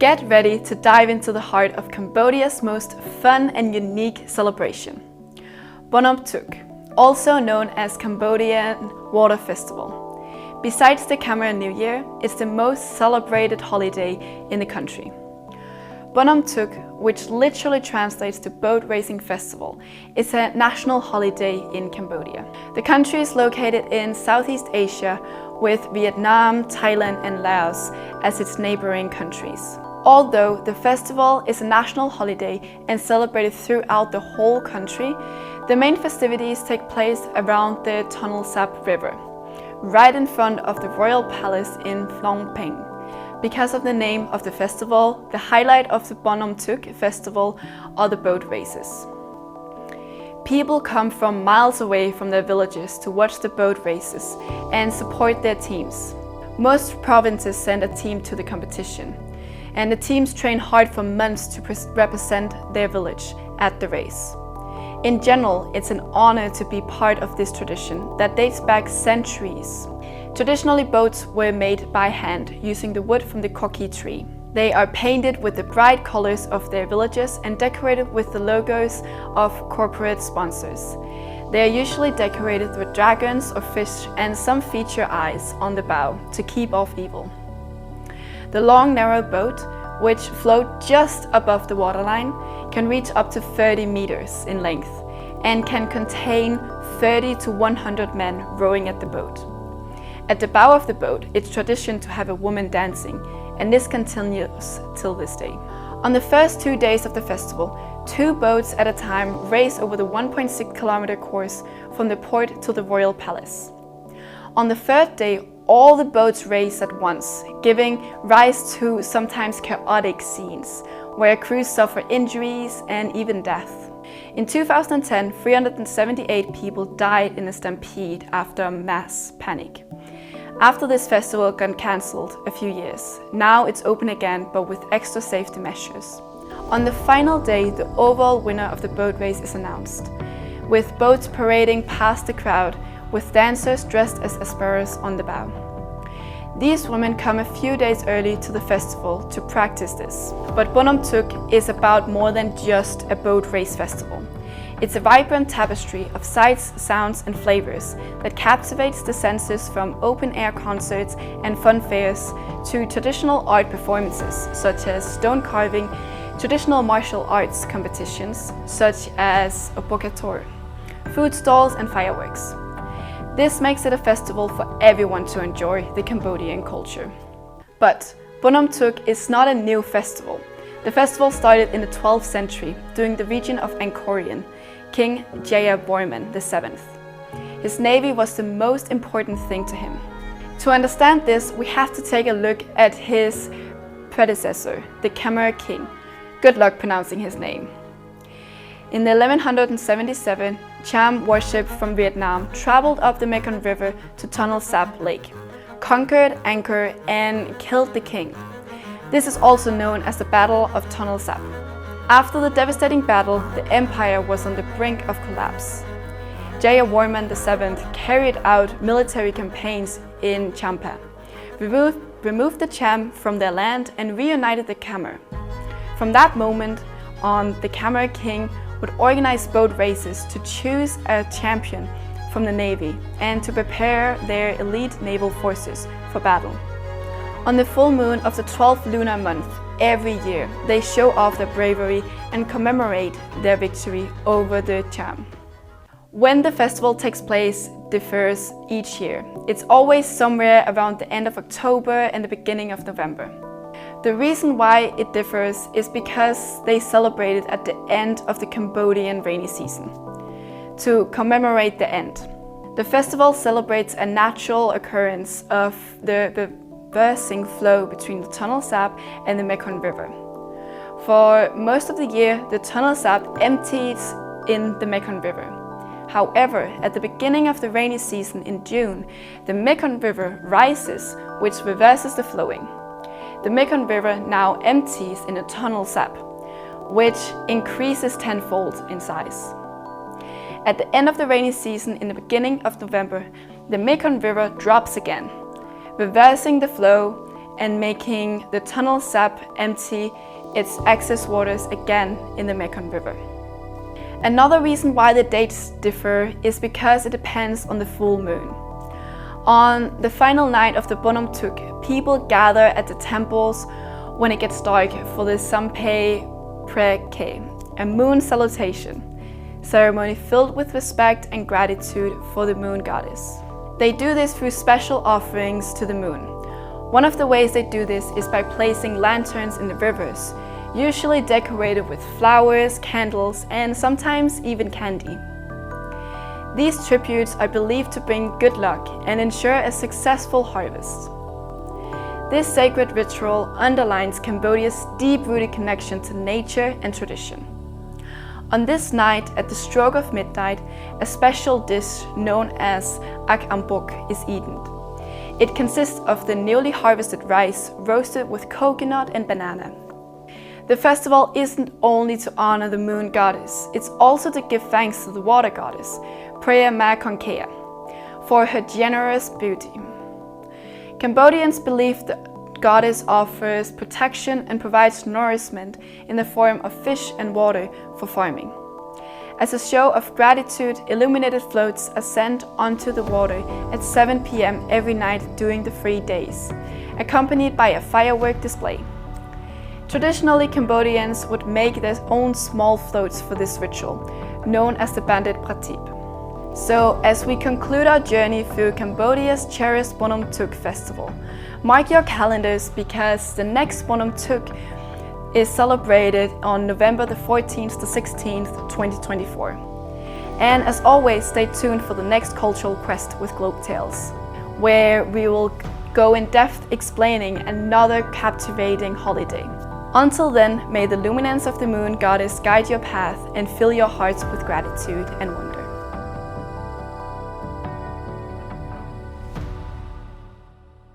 Get ready to dive into the heart of Cambodia's most fun and unique celebration, Bon Om Touk, also known as Cambodian Water Festival. Besides the Khmer New Year, it's the most celebrated holiday in the country. Bon Om Touk, which literally translates to Boat Racing Festival, is a national holiday in Cambodia. The country is located in Southeast Asia, with Vietnam, Thailand and Laos as its neighboring countries. Although the festival is a national holiday and celebrated throughout the whole country, the main festivities take place around the Tunnel Sap River, right in front of the Royal Palace in Phnom Penh. Because of the name of the festival, the highlight of the Bon Om Touk festival are the boat races. People come from miles away from their villages to watch the boat races and support their teams. Most provinces send a team to the competition, and the teams train hard for months to represent their village at the race. In general, it's an honor to be part of this tradition that dates back centuries. Traditionally, boats were made by hand using the wood from the koki tree. They are painted with the bright colors of their villages and decorated with the logos of corporate sponsors. They are usually decorated with dragons or fish, and some feature eyes on the bow to keep off evil. The long, narrow boat, which float just above the waterline, can reach up to 30 meters in length and can contain 30 to 100 men rowing at the boat. At the bow of the boat, it's tradition to have a woman dancing, and this continues till this day. On the first 2 days of the festival, 2 boats at a time race over the 1.6-kilometer course from the port to the Royal Palace. On the third day, all the boats race at once, giving rise to sometimes chaotic scenes, where crews suffer injuries and even death. In 2010, 378 people died in a stampede after a mass panic. After this festival got cancelled a few years, now it's open again, but with extra safety measures. On the final day, the overall winner of the boat race is announced, with boats parading past the crowd, with dancers dressed as sparrows on the bow. These women come a few days early to the festival to practice this. But Bon Om Touk is about more than just a boat race festival. It's a vibrant tapestry of sights, sounds and flavors that captivates the senses, from open-air concerts and fun fairs to traditional art performances such as stone carving, traditional martial arts competitions such as opokator, food stalls and fireworks. This makes it a festival for everyone to enjoy the Cambodian culture. But Bon Om Touk is not a new festival. The festival started in the 12th century during the region of Angkorian, King Jayavarman VII. His navy was the most important thing to him. To understand this, we have to take a look at his predecessor, the Khmer king. Good luck pronouncing his name. In 1177, Cham warship from Vietnam traveled up the Mekong River to Tunnel Sap Lake, conquered Angkor and killed the king. This is also known as the Battle of Tunnel Sap. After the devastating battle, the empire was on the brink of collapse. Jayavarman VII carried out military campaigns in Champa, removed the Cham from their land and reunited the Khmer. From that moment on, the Khmer king would organize boat races to choose a champion from the navy and to prepare their elite naval forces for battle. On the full moon of the 12th lunar month, every year they show off their bravery and commemorate their victory over the Cham. When the festival takes place differs each year. It's always somewhere around the end of October and the beginning of November. The reason why it differs is because they celebrate it at the end of the Cambodian rainy season, to commemorate the end. The festival celebrates a natural occurrence of the reversing flow between the Tunnel Sap and the Mekong River. For most of the year, the Tunnel Sap empties in the Mekong River. However, at the beginning of the rainy season in June, the Mekong River rises, which reverses the flowing. The Mekong River now empties in the Tunnel Sap, which increases tenfold in size. At the end of the rainy season in the beginning of November, the Mekong River drops again, reversing the flow and making the tunnel sap empty its excess waters again in the Mekong River. Another reason why the dates differ is because it depends on the full moon. On the final night of the Bon Om Touk, people gather at the temples when it gets dark for the Sampai Preke, a moon salutation ceremony filled with respect and gratitude for the moon goddess. They do this through special offerings to the moon. One of the ways they do this is by placing lanterns in the rivers, usually decorated with flowers, candles, and sometimes even candy. These tributes are believed to bring good luck and ensure a successful harvest. This sacred ritual underlines Cambodia's deep-rooted connection to nature and tradition. On this night, at the stroke of midnight, a special dish known as Ak Ambok is eaten. It consists of the newly harvested rice roasted with coconut and banana. The festival isn't only to honor the moon goddess, it's also to give thanks to the water goddess, Preah Ma Konkea, for her generous beauty. Cambodians believe the goddess offers protection and provides nourishment in the form of fish and water for farming. As a show of gratitude, illuminated floats ascend onto the water at 7 p.m. every night during the 3 days, accompanied by a firework display. Traditionally, Cambodians would make their own small floats for this ritual, known as the Bandit Pratip. So, as we conclude our journey through Cambodia's cherished Bon Om Touk festival, mark your calendars because the next Bon Om Touk is celebrated on November the 14th to 16th, 2024. And as always, stay tuned for the next cultural quest with Globetales, where we will go in depth explaining another captivating holiday. Until then, may the luminance of the moon goddess guide your path and fill your hearts with gratitude and wonder.